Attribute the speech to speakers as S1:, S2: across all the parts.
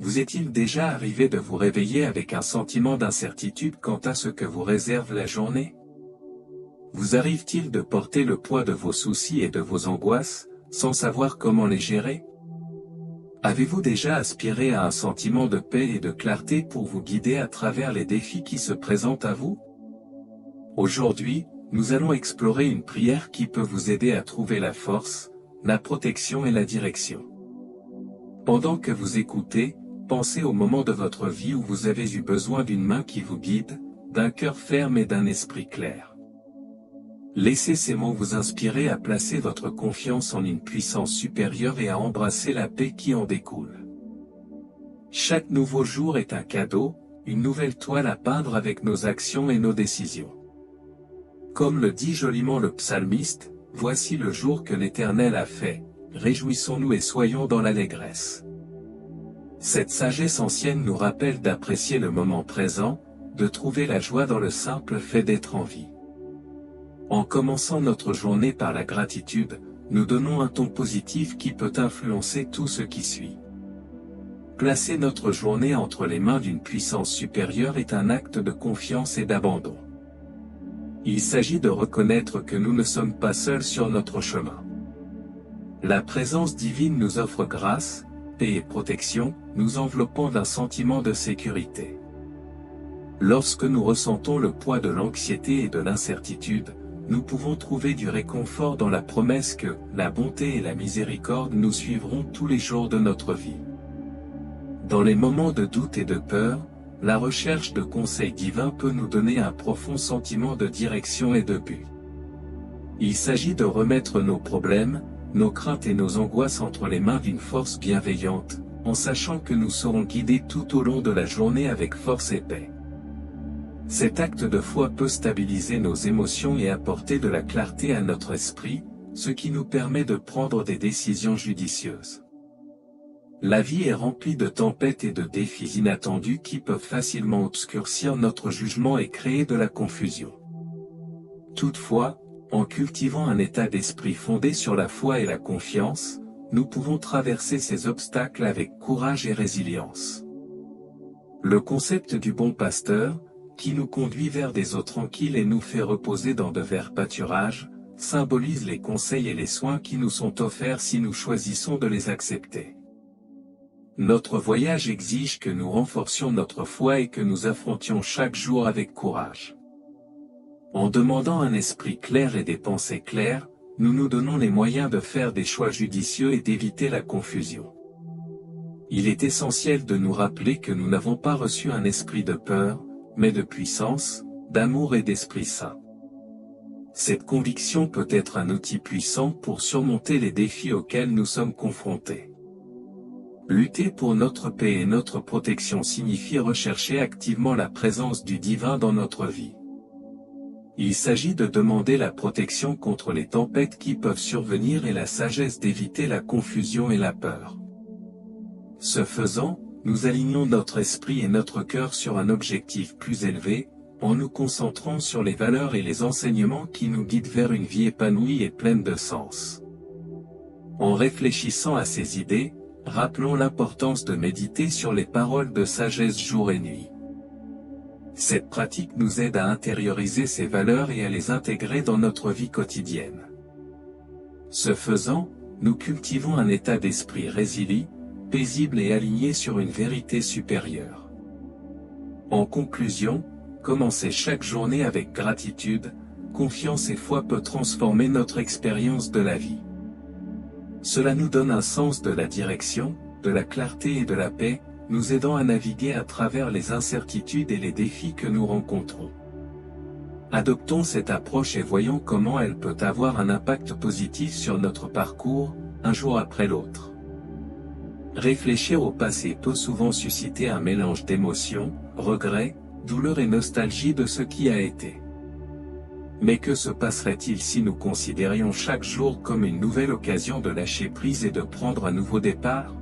S1: Vous est-il déjà arrivé de vous réveiller avec un sentiment d'incertitude quant à ce que vous réserve la journée? Vous arrive-t-il de porter le poids de vos soucis et de vos angoisses, sans savoir comment les gérer? Avez-vous déjà aspiré à un sentiment de paix et de clarté pour vous guider à travers les défis qui se présentent à vous? Aujourd'hui, nous allons explorer une prière qui peut vous aider à trouver la force, la protection et la direction. Pendant que vous écoutez, pensez au moment de votre vie où vous avez eu besoin d'une main qui vous guide, d'un cœur ferme et d'un esprit clair. Laissez ces mots vous inspirer à placer votre confiance en une puissance supérieure et à embrasser la paix qui en découle. Chaque nouveau jour est un cadeau, une nouvelle toile à peindre avec nos actions et nos décisions. Comme le dit joliment le psalmiste, « Voici le jour que l'Éternel a fait, réjouissons-nous et soyons dans l'allégresse. » Cette sagesse ancienne nous rappelle d'apprécier le moment présent, de trouver la joie dans le simple fait d'être en vie. En commençant notre journée par la gratitude, nous donnons un ton positif qui peut influencer tout ce qui suit. Placer notre journée entre les mains d'une puissance supérieure est un acte de confiance et d'abandon. Il s'agit de reconnaître que nous ne sommes pas seuls sur notre chemin. La présence divine nous offre grâce, paix et protection, nous enveloppant d'un sentiment de sécurité. Lorsque nous ressentons le poids de l'anxiété et de l'incertitude, nous pouvons trouver du réconfort dans la promesse que la bonté et la miséricorde nous suivront tous les jours de notre vie. Dans les moments de doute et de peur, la recherche de conseils divins peut nous donner un profond sentiment de direction et de but. Il s'agit de remettre nos problèmes, nos craintes et nos angoisses entre les mains d'une force bienveillante, en sachant que nous serons guidés tout au long de la journée avec force et paix. Cet acte de foi peut stabiliser nos émotions et apporter de la clarté à notre esprit, ce qui nous permet de prendre des décisions judicieuses. La vie est remplie de tempêtes et de défis inattendus qui peuvent facilement obscurcir notre jugement et créer de la confusion. Toutefois, en cultivant un état d'esprit fondé sur la foi et la confiance, nous pouvons traverser ces obstacles avec courage et résilience. Le concept du bon pasteur, qui nous conduit vers des eaux tranquilles et nous fait reposer dans de verts pâturages, symbolise les conseils et les soins qui nous sont offerts si nous choisissons de les accepter. Notre voyage exige que nous renforcions notre foi et que nous affrontions chaque jour avec courage. En demandant un esprit clair et des pensées claires, nous nous donnons les moyens de faire des choix judicieux et d'éviter la confusion. Il est essentiel de nous rappeler que nous n'avons pas reçu un esprit de peur, mais de puissance, d'amour et d'Esprit Saint. Cette conviction peut être un outil puissant pour surmonter les défis auxquels nous sommes confrontés. Lutter pour notre paix et notre protection signifie rechercher activement la présence du divin dans notre vie. Il s'agit de demander la protection contre les tempêtes qui peuvent survenir et la sagesse d'éviter la confusion et la peur. Ce faisant, nous alignons notre esprit et notre cœur sur un objectif plus élevé, en nous concentrant sur les valeurs et les enseignements qui nous guident vers une vie épanouie et pleine de sens. En réfléchissant à ces idées, rappelons l'importance de méditer sur les paroles de sagesse jour et nuit. Cette pratique nous aide à intérioriser ces valeurs et à les intégrer dans notre vie quotidienne. Ce faisant, nous cultivons un état d'esprit résilient, paisible et aligné sur une vérité supérieure. En conclusion, commencer chaque journée avec gratitude, confiance et foi peut transformer notre expérience de la vie. Cela nous donne un sens de la direction, de la clarté et de la paix, nous aidant à naviguer à travers les incertitudes et les défis que nous rencontrons. Adoptons cette approche et voyons comment elle peut avoir un impact positif sur notre parcours, un jour après l'autre. Réfléchir au passé peut souvent susciter un mélange d'émotions, regrets, douleur et nostalgie de ce qui a été. Mais que se passerait-il si nous considérions chaque jour comme une nouvelle occasion de lâcher prise et de prendre un nouveau départ?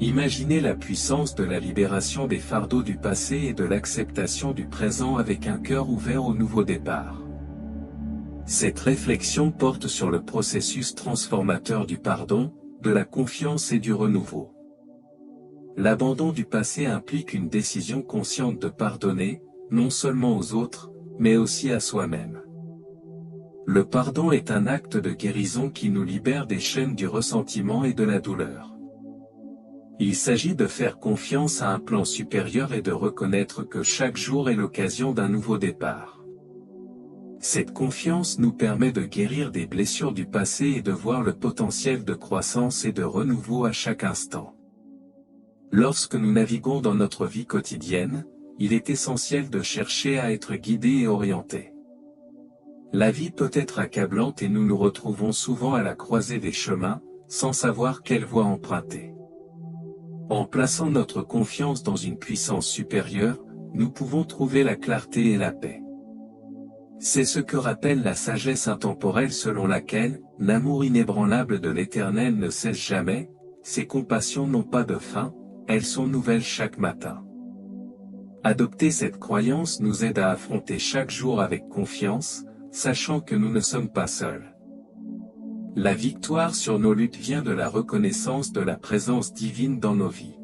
S1: Imaginez la puissance de la libération des fardeaux du passé et de l'acceptation du présent avec un cœur ouvert au nouveau départ. Cette réflexion porte sur le processus transformateur du pardon, de la confiance et du renouveau. L'abandon du passé implique une décision consciente de pardonner, non seulement aux autres, mais aussi à soi-même. Le pardon est un acte de guérison qui nous libère des chaînes du ressentiment et de la douleur. Il s'agit de faire confiance à un plan supérieur et de reconnaître que chaque jour est l'occasion d'un nouveau départ. Cette confiance nous permet de guérir des blessures du passé et de voir le potentiel de croissance et de renouveau à chaque instant. Lorsque nous naviguons dans notre vie quotidienne, il est essentiel de chercher à être guidé et orienté. La vie peut être accablante et nous nous retrouvons souvent à la croisée des chemins, sans savoir quelle voie emprunter. En plaçant notre confiance dans une puissance supérieure, nous pouvons trouver la clarté et la paix. C'est ce que rappelle la sagesse intemporelle selon laquelle « l'amour inébranlable de l'Éternel ne cesse jamais, ses compassions n'ont pas de fin, elles sont nouvelles chaque matin ». Adopter cette croyance nous aide à affronter chaque jour avec confiance, sachant que nous ne sommes pas seuls. La victoire sur nos luttes vient de la reconnaissance de la présence divine dans nos vies.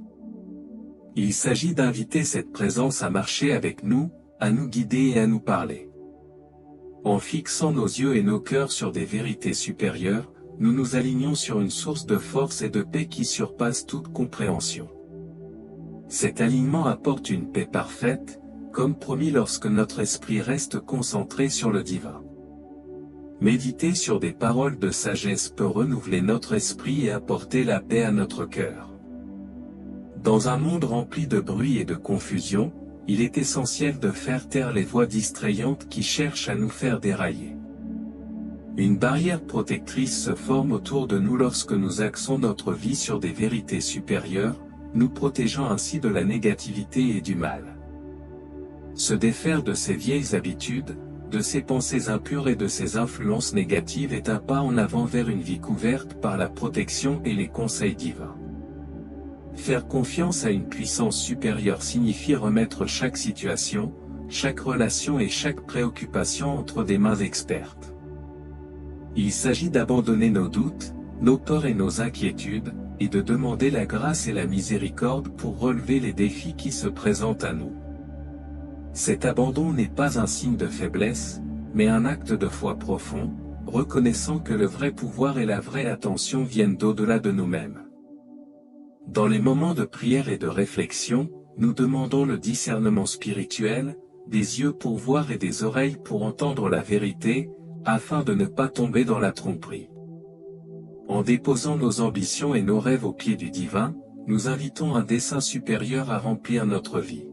S1: Il s'agit d'inviter cette présence à marcher avec nous, à nous guider et à nous parler. En fixant nos yeux et nos cœurs sur des vérités supérieures, nous nous alignons sur une source de force et de paix qui surpasse toute compréhension. Cet alignement apporte une paix parfaite, comme promis lorsque notre esprit reste concentré sur le divin. Méditer sur des paroles de sagesse peut renouveler notre esprit et apporter la paix à notre cœur. Dans un monde rempli de bruit et de confusion, il est essentiel de faire taire les voix distrayantes qui cherchent à nous faire dérailler. Une barrière protectrice se forme autour de nous lorsque nous axons notre vie sur des vérités supérieures, nous protégeant ainsi de la négativité et du mal. Se défaire de ces vieilles habitudes, de ces pensées impures et de ces influences négatives est un pas en avant vers une vie couverte par la protection et les conseils divins. Faire confiance à une puissance supérieure signifie remettre chaque situation, chaque relation et chaque préoccupation entre des mains expertes. Il s'agit d'abandonner nos doutes, nos peurs et nos inquiétudes, et de demander la grâce et la miséricorde pour relever les défis qui se présentent à nous. Cet abandon n'est pas un signe de faiblesse, mais un acte de foi profond, reconnaissant que le vrai pouvoir et la vraie attention viennent d'au-delà de nous-mêmes. Dans les moments de prière et de réflexion, nous demandons le discernement spirituel, des yeux pour voir et des oreilles pour entendre la vérité, afin de ne pas tomber dans la tromperie. En déposant nos ambitions et nos rêves aux pieds du divin, nous invitons un dessein supérieur à remplir notre vie.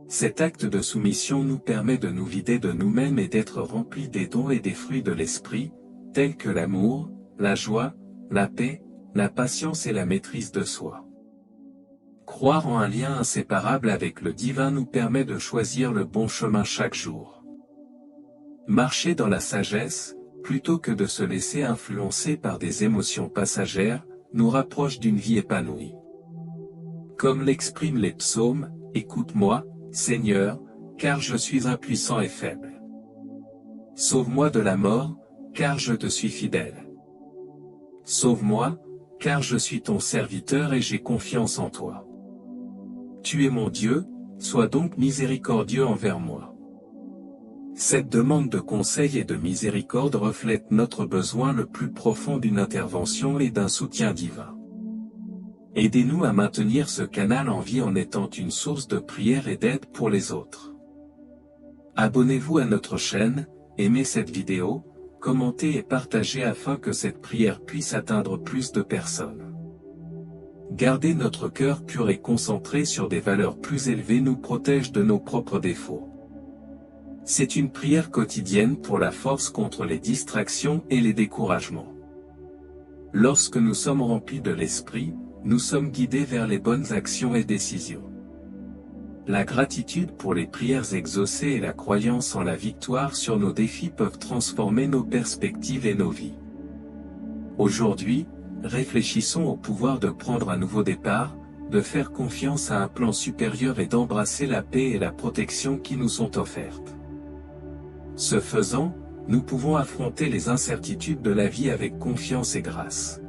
S1: Cet acte de soumission nous permet de nous vider de nous-mêmes et d'être remplis des dons et des fruits de l'esprit, tels que l'amour, la joie, la paix, la patience et la maîtrise de soi. Croire en un lien inséparable avec le divin nous permet de choisir le bon chemin chaque jour. Marcher dans la sagesse, plutôt que de se laisser influencer par des émotions passagères, nous rapproche d'une vie épanouie. Comme l'expriment les psaumes, « Écoute-moi, Seigneur, car je suis impuissant et faible. Sauve-moi de la mort, car je te suis fidèle. Sauve-moi, car je suis ton serviteur et j'ai confiance en toi. Tu es mon Dieu, sois donc miséricordieux envers moi. » Cette demande de conseil et de miséricorde reflète notre besoin le plus profond d'une intervention et d'un soutien divin. Aidez-nous à maintenir ce canal en vie en étant une source de prière et d'aide pour les autres. Abonnez-vous à notre chaîne, aimez cette vidéo, commentez et partagez afin que cette prière puisse atteindre plus de personnes. Garder notre cœur pur et concentré sur des valeurs plus élevées nous protège de nos propres défauts. C'est une prière quotidienne pour la force contre les distractions et les découragements. Lorsque nous sommes remplis de l'esprit, nous sommes guidés vers les bonnes actions et décisions. La gratitude pour les prières exaucées et la croyance en la victoire sur nos défis peuvent transformer nos perspectives et nos vies. Aujourd'hui, réfléchissons au pouvoir de prendre un nouveau départ, de faire confiance à un plan supérieur et d'embrasser la paix et la protection qui nous sont offertes. Ce faisant, nous pouvons affronter les incertitudes de la vie avec confiance et grâce.